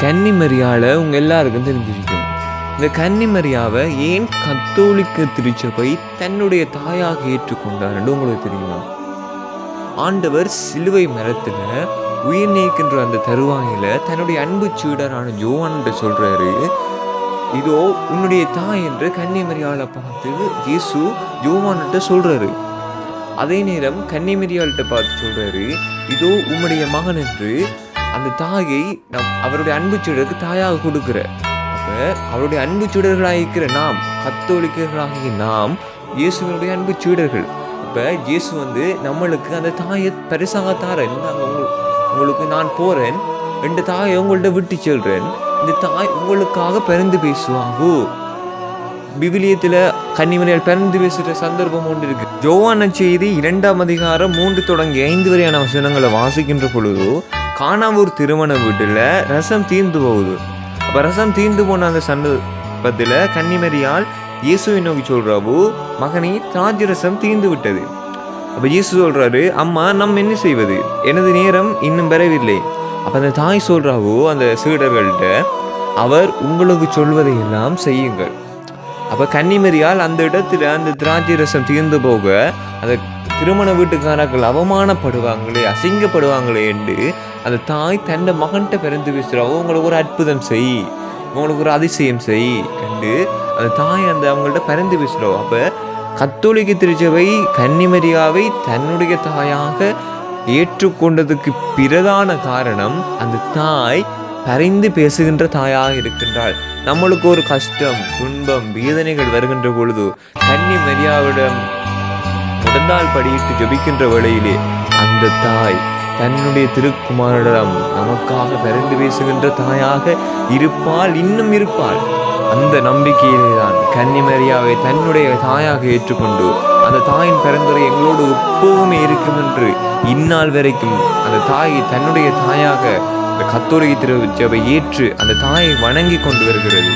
கன்னிமரியாவை உங்கள் எல்லாருக்கும் தெரிஞ்சிருக்கும். இந்த கன்னிமரியாவை ஏன் கத்தோலிக்க திருச்சபை தன்னுடைய தாயாக ஏற்றுக்கொண்டார்ன்னு உங்களுக்கு தெரியுமா? ஆண்டவர் சிலுவை மரத்தில் உயிர் நீக்கின்ற அந்த தருவாயில தன்னுடைய அன்பு சீடரான யோவான்கிட்ட சொல்றாரு, இதோ உன்னுடைய தாய் என்று கன்னிமரியாவை பார்த்து இயேசு யோவான்கிட்ட சொல்றாரு. அதே நேரம் கன்னிமரியாள்கிட்ட பார்த்து சொல்றாரு, இதோ உம்முடைய மகன் என்று அந்த தாயை அவருடைய அன்பு சீடருக்கு தாயாக கொடுக்கிற. அப்ப அவருடைய அன்பு சீடர்களாக இருக்கிற நாம், கத்தோலிக்கர்களாகிய நாம் இயேசுவினுடைய அன்பு சீடர்கள். இப்ப இயேசு நம்மளுக்கு அந்த தாயை பரிசாக தாரேன், உங்களுக்கு நான் போறேன், 2 தாயை உங்கள்கிட்ட விட்டு செல்றேன், இந்த தாய் உங்களுக்காக பிறந்து பேசுவாங்கோ. விவிலியத்தில் கன்னிமரியால் பிறந்து பேசுகிற சந்தர்ப்பம் ஒன்று இருக்கு. யோவான் செய்தி 2ஆம் அதிகாரம் 3 தொடங்கி 5 வரையான வசனங்களை வாசிக்கின்ற பொழுது கானாவூர் திருமண வீட்டில் ரசம் தீர்ந்து போகுது. அப்போ ரசம் தீர்ந்து போன அந்த சந்தர்ப்பத்தில் கன்னிமரியால் இயேசுவை நோக்கி சொல்றாவோ, மகனே திராட்சை ரசம் தீர்ந்து விட்டது. அப்போ இயேசு சொல்றாரு, அம்மா நம்ம என்ன செய்வது, எனது நேரம் இன்னும் பெறவில்லை. அப்போ அந்த தாய் சொல்றாவோ அந்த சீடர்கள்ட்ட, அவர் உங்களுக்கு சொல்வதை எல்லாம் செய்யுங்கள். அப்போ கன்னிமரியால் அந்த இடத்துல அந்த திராட்சை ரசம் தீர்ந்து போக அந்த திருமண வீட்டுக்காரர்கள் அவமானப்படுவாங்களே, அசிங்கப்படுவாங்களே என்று அந்த தாய் தன் மகன்கிட்ட பிறந்து பேசுகிறாவோ, உங்களுக்கு ஒரு அற்புதம் செய், உங்களுக்கு ஒரு அதிசயம் செய் என்று அந்த தாய் அவங்கள்ட்ட பிறந்து பேசுகிறோம். அப்போ கத்தோலிக்க திருச்சபை கன்னிமரியாவை தன்னுடைய தாயாக ஏற்றுக்கொண்டதுக்கு பிரதான காரணம் அந்த தாய் பரிந்து பேசுகின்ற தாயாக இருக்கின்றாள். நம்மளுக்கு ஒரு கஷ்டம், துன்பம், வேதனைகள் வருகின்ற பொழுது கன்னிமரியாவிடம் முடந்தால் படியிட்டு ஜெபிக்கின்ற வேளையிலே அந்த தாய் தன்னுடைய திருக்குமாரிடம் நமக்காக பரிந்து பேசுகின்ற தாயாக இருப்பாள், இன்னும் இருப்பாள். அந்த நம்பிக்கையிலே தான் கன்னிமரியாவை தன்னுடைய தாயாக ஏற்றுக்கொண்டு அந்த தாயின் பரிந்துரை எங்களோடு எப்பவுமே இருக்கும் என்று இந்நாள் வரைக்கும் அந்த தாயை தன்னுடைய தாயாக கத்தோலிக்க திருச்சபை ஏற்று அந்த தாயை வணங்கி கொண்டு வருகிறது.